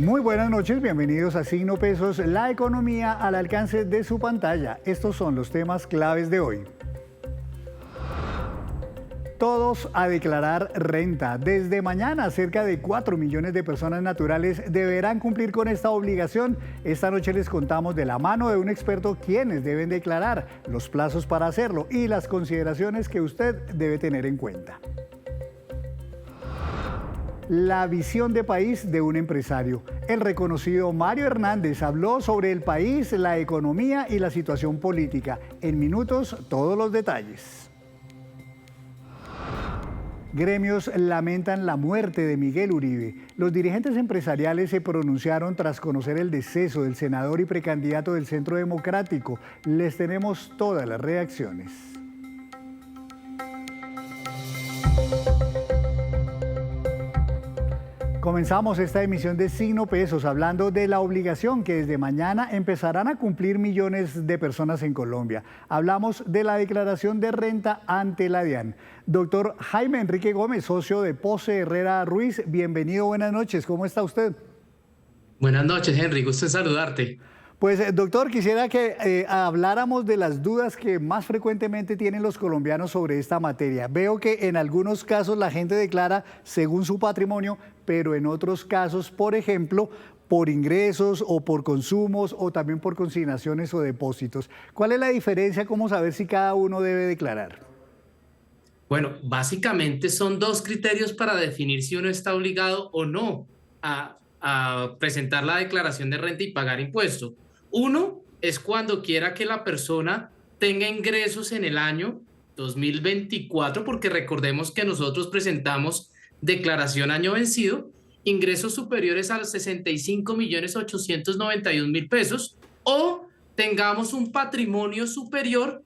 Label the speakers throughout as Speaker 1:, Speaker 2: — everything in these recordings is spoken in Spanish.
Speaker 1: Muy buenas noches, bienvenidos a Signo Pesos, la economía al alcance de su pantalla. Estos son los temas claves de hoy. Todos a declarar renta. Desde mañana, cerca de 4 millones de personas naturales deberán cumplir con esta obligación. Esta noche les contamos de la mano de un experto quiénes deben declarar, los plazos para hacerlo y las consideraciones que usted debe tener en cuenta. La visión de país de un empresario. El reconocido Mario Hernández habló sobre el país, la economía y la situación política. En minutos, todos los detalles. Gremios lamentan la muerte de Miguel Uribe. Los dirigentes empresariales se pronunciaron tras conocer el deceso del senador y precandidato del Centro Democrático. Les tenemos todas las reacciones. Comenzamos esta emisión de Signo Pesos hablando de la obligación que desde mañana empezarán a cumplir millones de personas en Colombia. Hablamos de la declaración de renta ante la DIAN. Doctor Jaime Enrique Gómez, socio de Pose Herrera Ruiz, bienvenido, buenas noches, ¿cómo está usted?
Speaker 2: Buenas noches, Henry, gusto en saludarte.
Speaker 1: Pues, doctor, quisiera que habláramos de las dudas que más frecuentemente tienen los colombianos sobre esta materia. Veo que en algunos casos la gente declara según su patrimonio, pero en otros casos, por ejemplo, por ingresos o por consumos o también por consignaciones o depósitos. ¿Cuál es la diferencia? ¿Cómo saber si cada uno debe declarar?
Speaker 2: Bueno, básicamente son dos criterios para definir si uno está obligado o no a presentar la declaración de renta y pagar impuestos. Uno es cuando quiera que la persona tenga ingresos en el año 2024, porque recordemos que nosotros presentamos declaración año vencido, ingresos superiores a los 65.891.000 pesos, o tengamos un patrimonio superior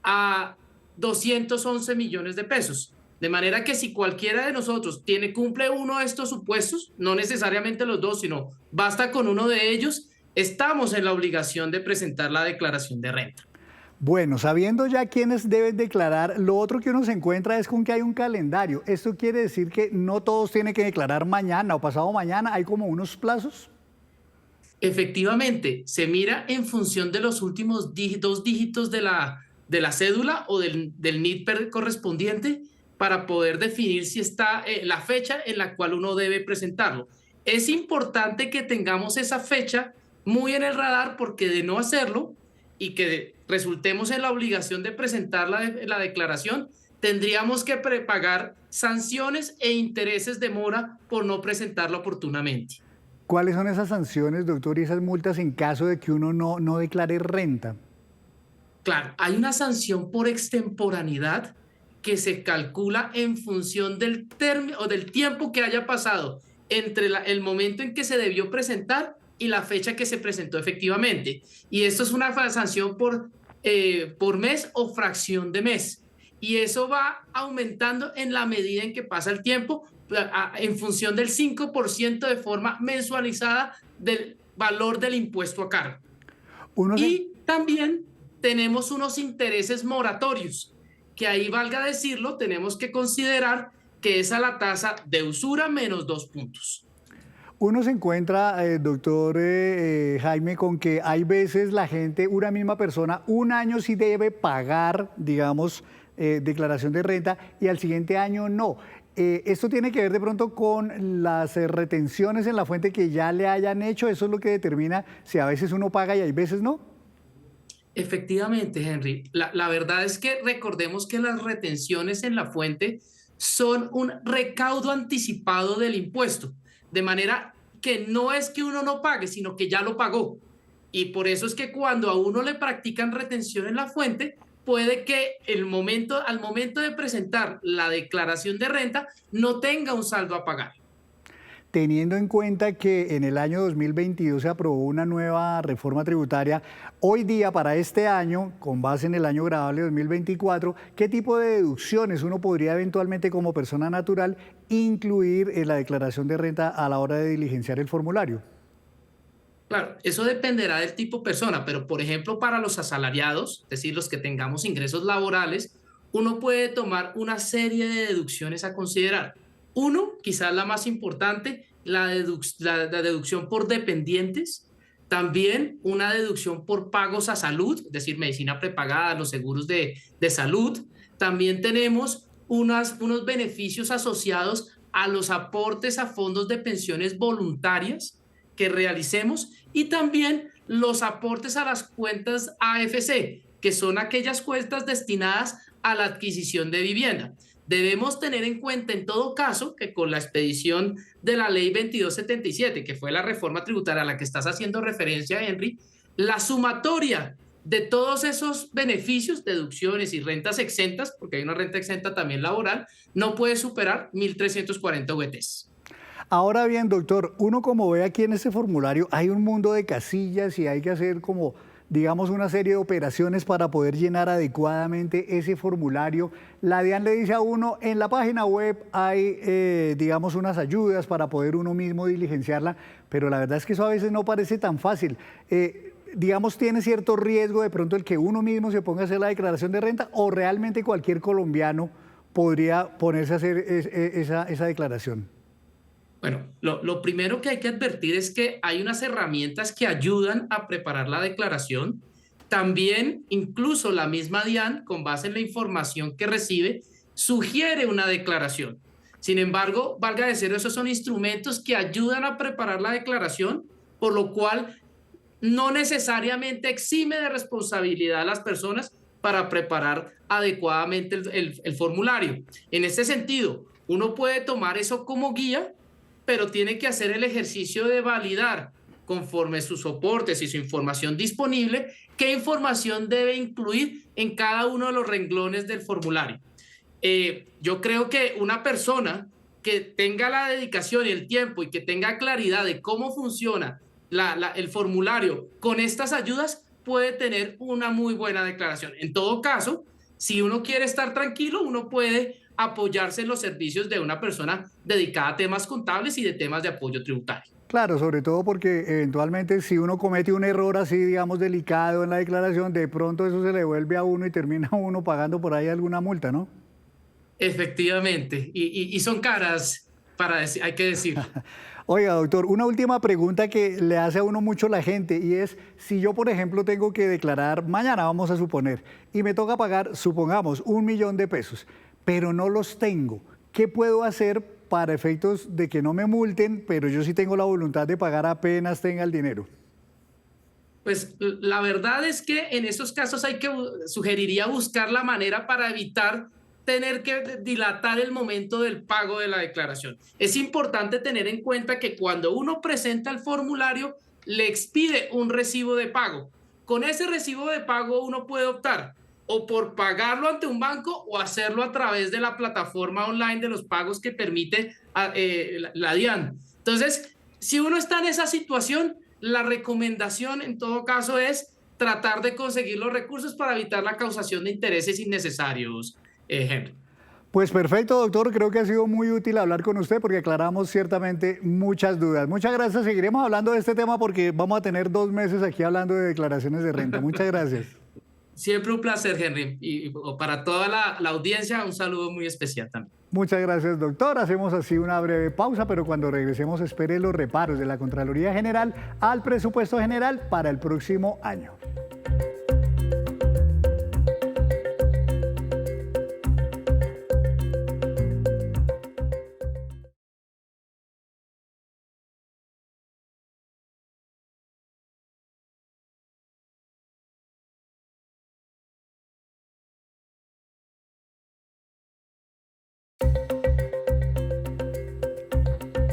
Speaker 2: a 211 millones de pesos. De manera que si cualquiera de nosotros cumple uno de estos supuestos, no necesariamente los dos, sino basta con uno de ellos, estamos en la obligación de presentar la declaración de renta.
Speaker 1: Bueno, sabiendo ya quiénes deben declarar, lo otro que uno se encuentra es con que hay un calendario. ¿Esto quiere decir que no todos tienen que declarar mañana o pasado mañana? ¿Hay como unos plazos?
Speaker 2: Efectivamente, se mira en función de los últimos dos dígitos de la cédula o del NIT correspondiente para poder definir si está la fecha en la cual uno debe presentarlo. Es importante que tengamos esa fecha muy en el radar, porque de no hacerlo y que resultemos en la obligación de presentar la declaración, tendríamos que pagar sanciones e intereses de mora por no presentarla oportunamente.
Speaker 1: ¿Cuáles son esas sanciones, doctor, y esas multas en caso de que uno no declare renta?
Speaker 2: Claro, hay una sanción por extemporaneidad que se calcula en función del término o del tiempo que haya pasado entre el momento en que se debió presentar y la fecha que se presentó efectivamente. Y esto es una sanción por mes o fracción de mes. Y eso va aumentando en la medida en que pasa el tiempo, en función del 5% de forma mensualizada del valor del impuesto a cargo. Y también tenemos unos intereses moratorios, que ahí, valga decirlo, tenemos que considerar que es a la tasa de usura menos 2 puntos.
Speaker 1: Uno se encuentra, doctor Jaime, con que hay veces la gente, una misma persona, un año sí debe pagar, digamos, declaración de renta y al siguiente año no. ¿Esto tiene que ver de pronto con las retenciones en la fuente que ya le hayan hecho? ¿Eso es lo que determina si a veces uno paga y hay veces no?
Speaker 2: Efectivamente, Henry. La verdad es que recordemos que las retenciones en la fuente son un recaudo anticipado del impuesto, de manera que no es que uno no pague, sino que ya lo pagó. Y por eso es que cuando a uno le practican retención en la fuente, puede que al momento de presentar la declaración de renta no tenga un saldo a pagar.
Speaker 1: Teniendo en cuenta que en el año 2022 se aprobó una nueva reforma tributaria, hoy día para este año, con base en el año grabable 2024, ¿qué tipo de deducciones uno podría eventualmente como persona natural incluir en la declaración de renta a la hora de diligenciar el formulario?
Speaker 2: Claro, eso dependerá del tipo de persona, pero por ejemplo para los asalariados, es decir, los que tengamos ingresos laborales, uno puede tomar una serie de deducciones a considerar. Uno, quizás la más importante, la deducción por dependientes, también una deducción por pagos a salud, es decir, medicina prepagada, los seguros de salud. También tenemos unos beneficios asociados a los aportes a fondos de pensiones voluntarias que realicemos y también los aportes a las cuentas AFC, que son aquellas cuentas destinadas a la adquisición de vivienda. Debemos tener en cuenta en todo caso que con la expedición de la ley 2277, que fue la reforma tributaria a la que estás haciendo referencia, Henry, la sumatoria de todos esos beneficios, deducciones y rentas exentas, porque hay una renta exenta también laboral, no puede superar 1.340 VTs.
Speaker 1: Ahora bien, doctor, uno como ve aquí en este formulario, hay un mundo de casillas y hay que hacer como, digamos, una serie de operaciones para poder llenar adecuadamente ese formulario. La DIAN le dice a uno, en la página web hay, digamos, unas ayudas para poder uno mismo diligenciarla, pero la verdad es que eso a veces no parece tan fácil. Digamos, ¿tiene cierto riesgo de pronto el que uno mismo se ponga a hacer la declaración de renta o realmente cualquier colombiano podría ponerse a hacer esa declaración?
Speaker 2: Bueno, lo primero que hay que advertir es que hay unas herramientas que ayudan a preparar la declaración. También, incluso la misma DIAN, con base en la información que recibe, sugiere una declaración. Sin embargo, valga decir, esos son instrumentos que ayudan a preparar la declaración, por lo cual no necesariamente exime de responsabilidad a las personas para preparar adecuadamente el formulario. En este sentido, uno puede tomar eso como guía, pero tiene que hacer el ejercicio de validar conforme sus soportes y su información disponible, qué información debe incluir en cada uno de los renglones del formulario. Yo creo que una persona que tenga la dedicación y el tiempo y que tenga claridad de cómo funciona el formulario con estas ayudas puede tener una muy buena declaración. En todo caso, si uno quiere estar tranquilo, uno puede apoyarse en los servicios de una persona dedicada a temas contables y de temas de apoyo tributario.
Speaker 1: Claro, sobre todo porque eventualmente si uno comete un error así, digamos, delicado en la declaración, de pronto eso se le vuelve a uno y termina uno pagando por ahí alguna multa, ¿no?
Speaker 2: Efectivamente, y son caras, hay que decir.
Speaker 1: Oiga, doctor, una última pregunta que le hace a uno mucho la gente y es, si yo, por ejemplo, tengo que declarar mañana, vamos a suponer, y me toca pagar, supongamos, 1.000.000 de pesos, pero no los tengo, ¿qué puedo hacer para efectos de que no me multen, pero yo sí tengo la voluntad de pagar apenas tenga el dinero?
Speaker 2: Pues la verdad es que en esos casos sugeriría buscar la manera para evitar tener que dilatar el momento del pago de la declaración. Es importante tener en cuenta que cuando uno presenta el formulario, le expide un recibo de pago. Con ese recibo de pago uno puede optar o por pagarlo ante un banco o hacerlo a través de la plataforma online de los pagos que permite la DIAN. Entonces, si uno está en esa situación, la recomendación en todo caso es tratar de conseguir los recursos para evitar la causación de intereses innecesarios, Henry.
Speaker 1: Pues perfecto, doctor. Creo que ha sido muy útil hablar con usted porque aclaramos ciertamente muchas dudas. Muchas gracias. Seguiremos hablando de este tema porque vamos a tener 2 meses aquí hablando de declaraciones de renta. Muchas gracias.
Speaker 2: Siempre un placer, Henry. Y para toda la audiencia, un saludo muy especial también.
Speaker 1: Muchas gracias, doctor. Hacemos así una breve pausa, pero cuando regresemos espere los reparos de la Contraloría General al presupuesto general para el próximo año.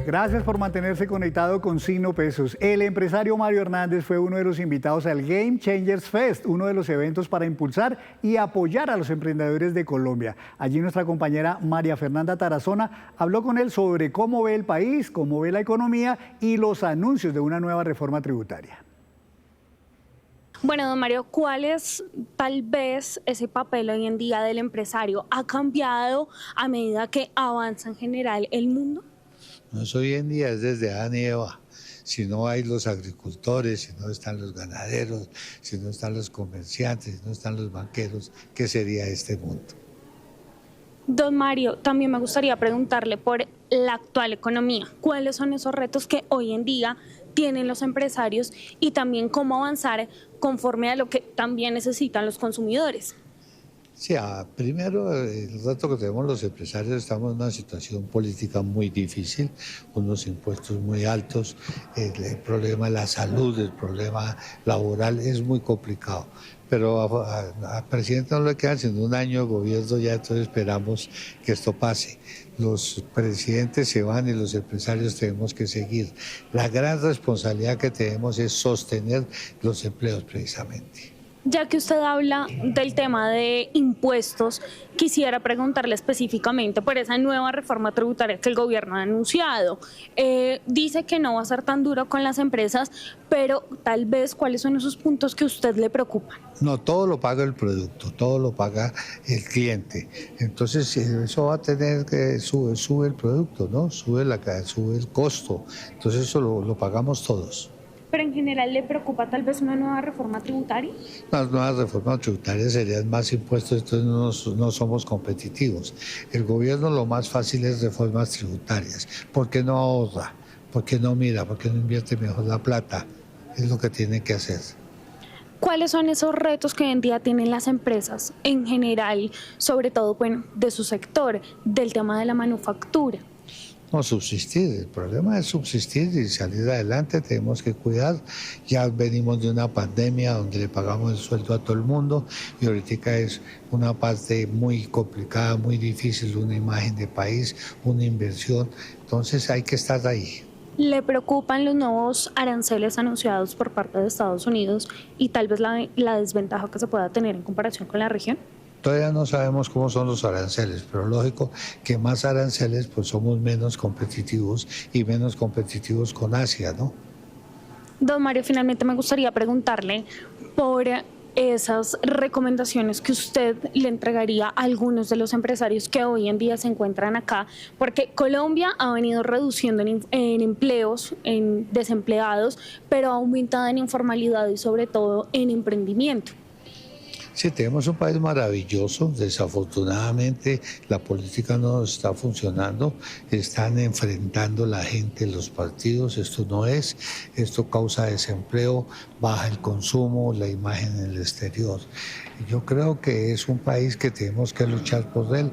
Speaker 1: Gracias por mantenerse conectado con Signo Pesos. El empresario Mario Hernández fue uno de los invitados al Game Changers Fest, uno de los eventos para impulsar y apoyar a los emprendedores de Colombia. Allí nuestra compañera María Fernanda Tarazona habló con él sobre cómo ve el país, cómo ve la economía y los anuncios de una nueva reforma tributaria.
Speaker 3: Bueno, don Mario, ¿cuál es tal vez ese papel hoy en día del empresario? ¿Ha cambiado a medida que avanza en general el mundo?
Speaker 4: No es hoy en día, es desde Adán y Eva. Si no hay los agricultores, si no están los ganaderos, si no están los comerciantes, si no están los banqueros, ¿qué sería este mundo?
Speaker 3: Don Mario, también me gustaría preguntarle por la actual economía. ¿Cuáles son esos retos que hoy en día tienen los empresarios y también cómo avanzar conforme a lo que también necesitan los consumidores?
Speaker 4: Sí, primero el reto que tenemos los empresarios, estamos en una situación política muy difícil, unos impuestos muy altos, el problema de la salud, el problema laboral es muy complicado. Pero al presidente no le queda sino un año de gobierno ya, entonces esperamos que esto pase. Los presidentes se van y los empresarios tenemos que seguir. La gran responsabilidad que tenemos es sostener los empleos precisamente.
Speaker 3: Ya que usted habla del tema de impuestos, quisiera preguntarle específicamente por esa nueva reforma tributaria que el gobierno ha anunciado. Dice que no va a ser tan duro con las empresas, pero tal vez, ¿cuáles son esos puntos que a usted le preocupan?
Speaker 4: No, todo lo paga el producto, todo lo paga el cliente. Entonces eso va a tener que sube el producto, ¿no? Sube el costo. Entonces eso lo pagamos todos.
Speaker 3: Pero en general, ¿le preocupa tal vez una nueva reforma tributaria?
Speaker 4: Las nuevas reformas tributarias serían más impuestos, entonces no somos competitivos. El gobierno lo más fácil es reformas tributarias. ¿Por qué no ahorra? ¿Por qué no mira? ¿Por qué no invierte mejor la plata? Es lo que tiene que hacer.
Speaker 3: ¿Cuáles son esos retos que hoy en día tienen las empresas en general, sobre todo de su sector, del tema de la manufactura?
Speaker 4: No, subsistir, el problema es subsistir y salir adelante, tenemos que cuidar. Ya venimos de una pandemia donde le pagamos el sueldo a todo el mundo y ahorita es una parte muy complicada, muy difícil, una imagen de país, una inversión, entonces hay que estar ahí.
Speaker 3: ¿Le preocupan los nuevos aranceles anunciados por parte de Estados Unidos y tal vez la desventaja que se pueda tener en comparación con la región?
Speaker 4: Todavía no sabemos cómo son los aranceles, pero lógico que más aranceles pues somos menos competitivos y menos competitivos con Asia, ¿no?
Speaker 3: Don Mario, finalmente me gustaría preguntarle por esas recomendaciones que usted le entregaría a algunos de los empresarios que hoy en día se encuentran acá, porque Colombia ha venido reduciendo en empleos, en desempleados, pero ha aumentado en informalidad y sobre todo en emprendimiento.
Speaker 4: Sí, tenemos un país maravilloso, desafortunadamente la política no está funcionando, están enfrentando la gente, los partidos, esto causa desempleo, baja el consumo, la imagen en el exterior. Yo creo que es un país que tenemos que luchar por él,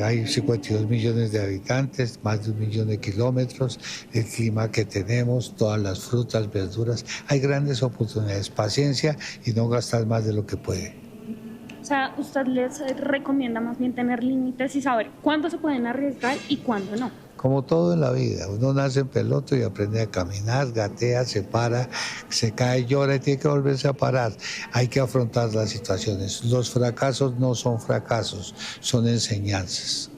Speaker 4: hay 52 millones de habitantes, más de 1 millón de kilómetros, el clima que tenemos, todas las frutas, verduras, hay grandes oportunidades, paciencia y no gastar más de lo que puede.
Speaker 3: O sea, usted les recomienda más bien tener límites y saber cuándo se pueden arriesgar y cuándo no.
Speaker 4: Como todo en la vida, uno nace en peloto y aprende a caminar, gatea, se para, se cae, llora y tiene que volverse a parar. Hay que afrontar las situaciones. Los fracasos no son fracasos, son enseñanzas.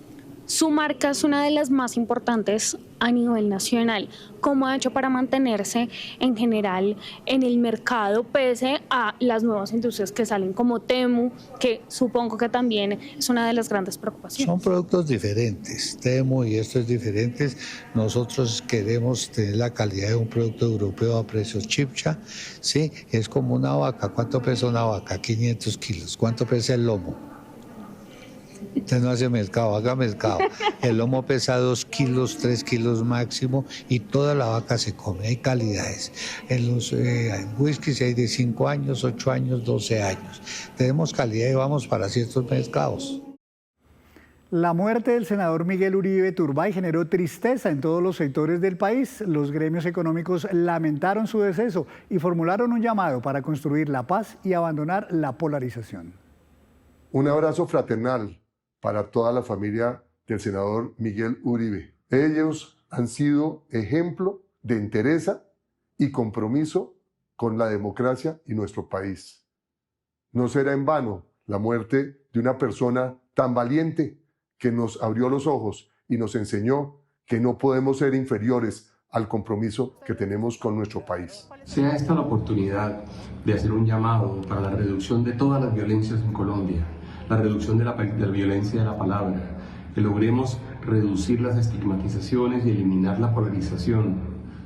Speaker 3: Su marca es una de las más importantes a nivel nacional. ¿Cómo ha hecho para mantenerse en general en el mercado pese a las nuevas industrias que salen como Temu, que supongo que también es una de las grandes preocupaciones?
Speaker 4: Son productos diferentes. Temu y esto es diferente. Nosotros queremos tener la calidad de un producto europeo a precios chipcha. Sí, es como una vaca. ¿Cuánto pesa una vaca? 500 kilos. ¿Cuánto pesa el lomo? Usted no hace mercado, haga mercado. El lomo pesa 2 kilos, 3 kilos máximo y toda la vaca se come. Hay calidades. En los whiskies hay de 5 años, 8 años, 12 años. Tenemos calidad y vamos para ciertos mercados.
Speaker 1: La muerte del senador Miguel Uribe Turbay generó tristeza en todos los sectores del país. Los gremios económicos lamentaron su deceso y formularon un llamado para construir la paz y abandonar la polarización.
Speaker 5: Un abrazo fraternal para toda la familia del senador Miguel Uribe. Ellos han sido ejemplo de entereza y compromiso con la democracia y nuestro país. No será en vano la muerte de una persona tan valiente que nos abrió los ojos y nos enseñó que no podemos ser inferiores al compromiso que tenemos con nuestro país.
Speaker 6: Sea esta la oportunidad de hacer un llamado para la reducción de todas las violencias en Colombia, la reducción de la violencia de la palabra, que logremos reducir las estigmatizaciones y eliminar la polarización.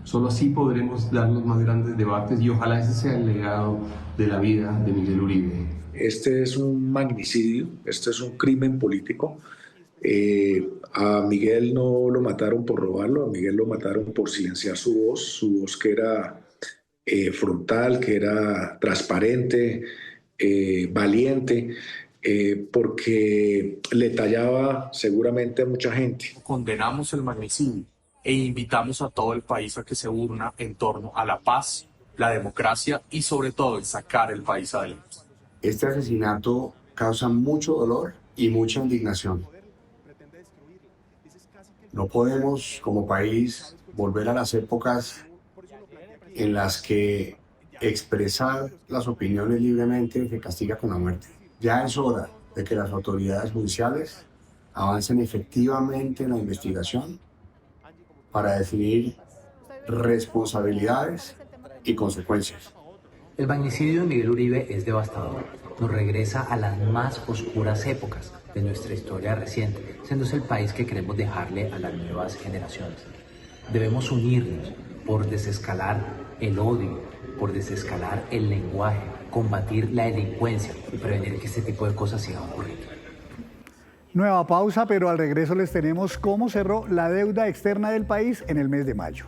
Speaker 6: Solo así podremos dar los más grandes debates y ojalá ese sea el legado de la vida de Miguel Uribe.
Speaker 7: Este es un magnicidio, este es un crimen político A Miguel no lo mataron por robarlo, a Miguel lo mataron por silenciar su voz que era frontal, que era transparente, valiente, porque le tallaba seguramente a mucha gente.
Speaker 8: Condenamos el magnicidio e invitamos a todo el país a que se una en torno a la paz, la democracia y sobre todo en sacar el país adelante.
Speaker 9: Este asesinato causa mucho dolor y mucha indignación. No podemos, como país, volver a las épocas en las que expresar las opiniones libremente se castiga con la muerte. Ya es hora de que las autoridades judiciales avancen efectivamente en la investigación para definir responsabilidades y consecuencias.
Speaker 10: El magnicidio de Miguel Uribe es devastador. Nos regresa a las más oscuras épocas de nuestra historia reciente, siendo el país que queremos dejarle a las nuevas generaciones. Debemos unirnos por desescalar el odio, por desescalar el lenguaje, combatir la delincuencia y prevenir que este tipo de cosas sigan ocurriendo.
Speaker 1: Nueva pausa, pero al regreso les tenemos cómo cerró la deuda externa del país en el mes de mayo.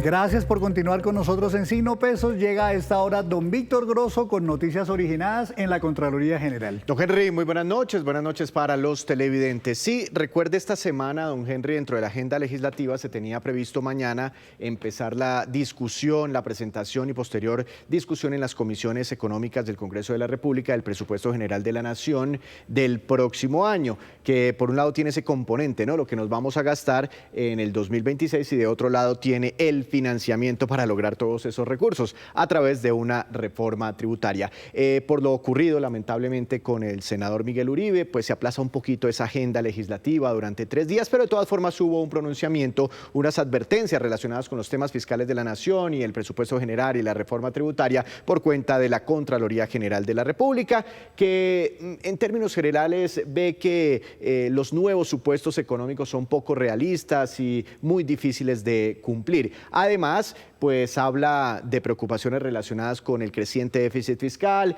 Speaker 1: Gracias por continuar con nosotros en Signo Pesos. Llega a esta hora don Víctor Grosso con noticias originadas en la Contraloría General.
Speaker 11: Don Henry, muy buenas noches para los televidentes. Sí, recuerde esta semana, don Henry, dentro de la agenda legislativa se tenía previsto mañana empezar la discusión, la presentación y posterior discusión en las comisiones económicas del Congreso de la República del presupuesto general de la Nación del próximo año, que por un lado tiene ese componente, ¿no? Lo que nos vamos a gastar en el 2026 y de otro lado tiene el financiamiento para lograr todos esos recursos a través de una reforma tributaria. Por lo ocurrido, lamentablemente, con el senador Miguel Uribe, pues se aplaza un poquito esa agenda legislativa durante 3 días, pero de todas formas hubo un pronunciamiento, unas advertencias relacionadas con los temas fiscales de la Nación y el presupuesto general y la reforma tributaria por cuenta de la Contraloría General de la República, que en términos generales ve que los nuevos supuestos económicos son poco realistas y muy difíciles de cumplir. Además, pues habla de preocupaciones relacionadas con el creciente déficit fiscal,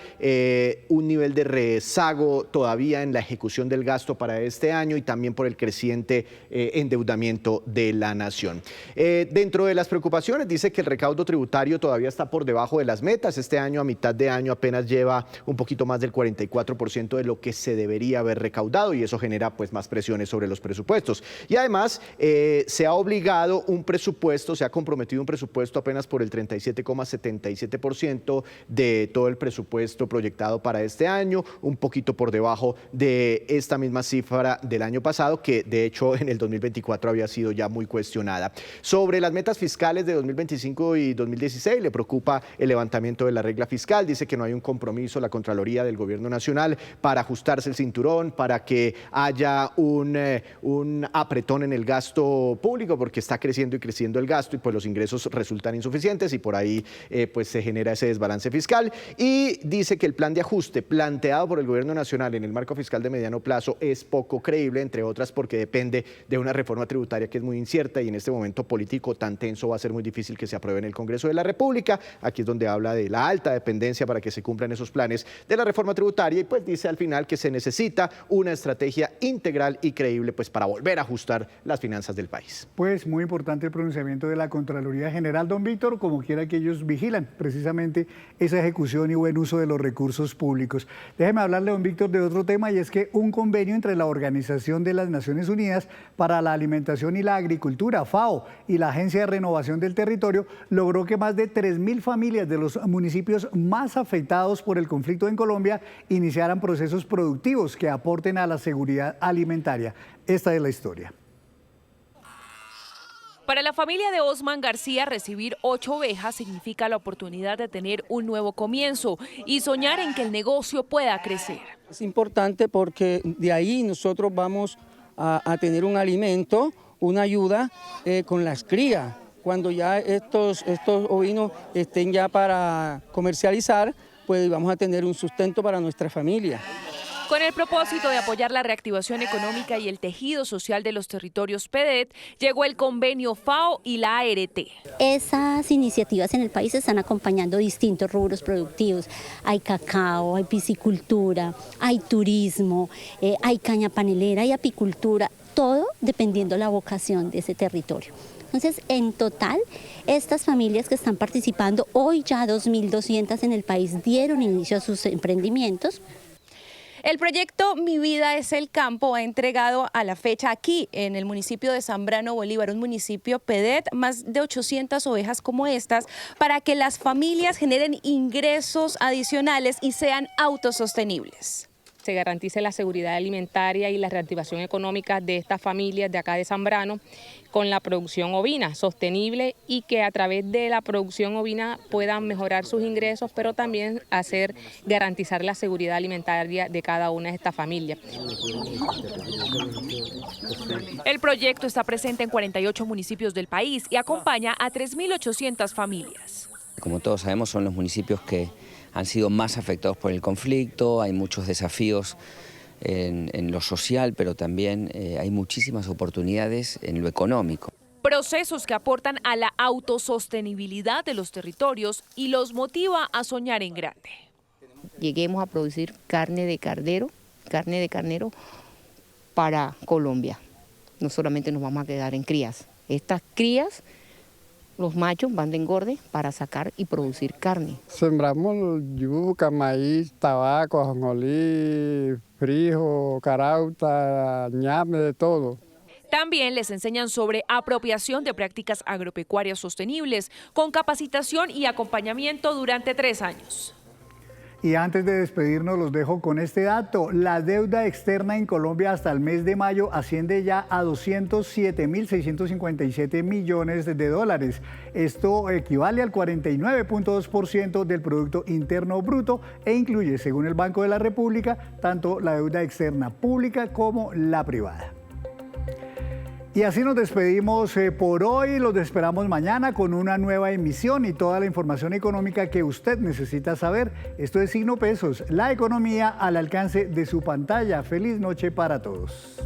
Speaker 11: un nivel de rezago todavía en la ejecución del gasto para este año y también por el creciente endeudamiento de la nación. Dentro de las preocupaciones dice que el recaudo tributario todavía está por debajo de las metas. Este año, a mitad de año, apenas lleva un poquito más del 44% de lo que se debería haber recaudado y eso genera pues más presiones sobre los presupuestos. Y además se ha obligado un presupuesto, se ha comprometido un presupuesto apenas por el 37,77% de todo el presupuesto proyectado para este año, un poquito por debajo de esta misma cifra del año pasado, que de hecho en el 2024 había sido ya muy cuestionada. Sobre las metas fiscales de 2025 y 2016, le preocupa el levantamiento de la regla fiscal, dice que no hay un compromiso la Contraloría del Gobierno Nacional para ajustarse el cinturón, para que haya un apretón en el gasto público, porque está creciendo y creciendo el gasto y pues los ingresos resultan insuficientes y por ahí pues se genera ese desbalance fiscal, y dice que el plan de ajuste planteado por el Gobierno Nacional en el marco fiscal de mediano plazo es poco creíble, entre otras porque depende de una reforma tributaria que es muy incierta y en este momento político tan tenso va a ser muy difícil que se apruebe en el Congreso de la República. Aquí es donde habla de la alta dependencia para que se cumplan esos planes de la reforma tributaria y pues dice al final que se necesita una estrategia integral y creíble pues para volver a ajustar las finanzas del país.
Speaker 1: Pues muy importante el pronunciamiento de la Contraloría General, don Víctor, como quiera que ellos vigilan precisamente esa ejecución y buen uso de los recursos públicos. Déjeme hablarle, don Víctor, de otro tema, y es que un convenio entre la Organización de las Naciones Unidas para la Alimentación y la Agricultura, FAO, y la Agencia de Renovación del Territorio logró que más de 3.000 familias de los municipios más afectados por el conflicto en Colombia iniciaran procesos productivos que aporten a la seguridad alimentaria. Esta es la historia.
Speaker 12: Para la familia de Osman García, recibir 8 ovejas significa la oportunidad de tener un nuevo comienzo y soñar en que el negocio pueda crecer.
Speaker 13: Es importante porque de ahí nosotros vamos a tener un alimento, una ayuda con las crías. Cuando ya estos ovinos estén ya para comercializar, pues vamos a tener un sustento para nuestra familia.
Speaker 12: Con el propósito de apoyar la reactivación económica y el tejido social de los territorios PEDET, llegó el convenio FAO y la ART.
Speaker 14: Esas iniciativas en el país están acompañando distintos rubros productivos. Hay cacao, hay piscicultura, hay turismo, hay caña panelera, hay apicultura, todo dependiendo la vocación de ese territorio. Entonces, en total, estas familias que están participando, hoy ya 2.200 en el país dieron inicio a sus emprendimientos.
Speaker 15: El proyecto Mi Vida es el Campo ha entregado a la fecha aquí en el municipio de Zambrano Bolívar, un municipio PEDET, más de 800 ovejas como estas para que las familias generen ingresos adicionales y sean autosostenibles.
Speaker 16: Se garantice la seguridad alimentaria y la reactivación económica de estas familias de acá de Zambrano con la producción ovina sostenible y que a través de la producción ovina puedan mejorar sus ingresos, pero también garantizar la seguridad alimentaria de cada una de estas familias.
Speaker 12: El proyecto está presente en 48 municipios del país y acompaña a 3.800 familias.
Speaker 17: Como todos sabemos, son los municipios que han sido más afectados por el conflicto, hay muchos desafíos en lo social, pero también hay muchísimas oportunidades en lo económico.
Speaker 12: Procesos que aportan a la autosostenibilidad de los territorios y los motiva a soñar en grande.
Speaker 18: Lleguemos a producir carne de carnero para Colombia. No solamente nos vamos a quedar en crías. Estas crías, los machos van de engorde para sacar y producir carne.
Speaker 19: Sembramos yuca, maíz, tabaco, ajonjolí, frijol, carauta, ñame, de todo.
Speaker 12: También les enseñan sobre apropiación de prácticas agropecuarias sostenibles, con capacitación y acompañamiento durante 3 años.
Speaker 1: Y antes de despedirnos los dejo con este dato. La deuda externa en Colombia hasta el mes de mayo asciende ya a 207.657 millones de dólares. Esto equivale al 49.2% del Producto Interno Bruto e incluye, según el Banco de la República, tanto la deuda externa pública como la privada. Y así nos despedimos por hoy, los esperamos mañana con una nueva emisión y toda la información económica que usted necesita saber. Esto es Signo Pesos, la economía al alcance de su pantalla. Feliz noche para todos.